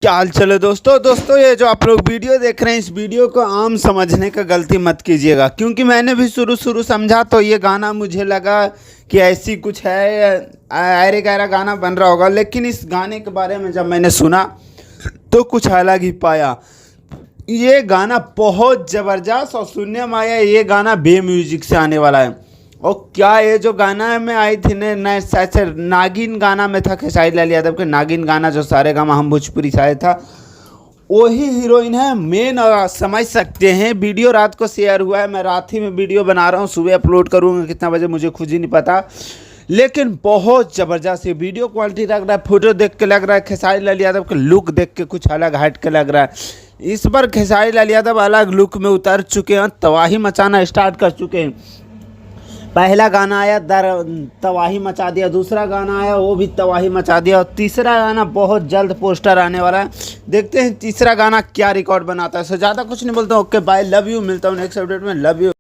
क्या हाल चले दोस्तों ये जो आप लोग वीडियो देख रहे हैं, इस वीडियो को आम समझने का गलती मत कीजिएगा, क्योंकि मैंने भी शुरू समझा तो ये गाना मुझे लगा कि ऐसी कुछ है, अरे गहरा गाना बन रहा होगा। लेकिन इस गाने के बारे में जब मैंने सुना तो कुछ अलग ही पाया। ये गाना बहुत ज़बरदस्त और सुनने में आया ये गाना बे म्यूजिक से आने वाला है। और क्या ये जो गाना में आई थी नए शायद से नागिन गाना में था, खेसारी लाल यादव के नागिन गाना जो सारे गामा हम भोजपुरी शायद था, वही हीरोइन है मेन। और समझ सकते हैं वीडियो रात को शेयर हुआ है, मैं रात ही में वीडियो बना रहा हूँ, सुबह अपलोड करूँगा कितना बजे मुझे खुद ही नहीं पता। लेकिन बहुत ज़बरदस्त ये वीडियो क्वालिटी लग रहा है, फोटो देख के लग रहा है खेसारी लाल यादव के लुक देख के कुछ अलग हट के लग रहा है। इस बार खेसारी लाल यादव अलग लुक में उतर चुके हैं, तबाही मचाना स्टार्ट कर चुके हैं। पहला गाना आया तबाही मचा दिया, दूसरा गाना आया वो भी तबाही मचा दिया, और तीसरा गाना बहुत जल्द पोस्टर आने वाला है। देखते हैं तीसरा गाना क्या रिकॉर्ड बनाता है। सो ज़्यादा कुछ नहीं बोलता हूँ। ओके बाय, लव यू, मिलता हूँ नेक्स्ट अपडेट में। Love you.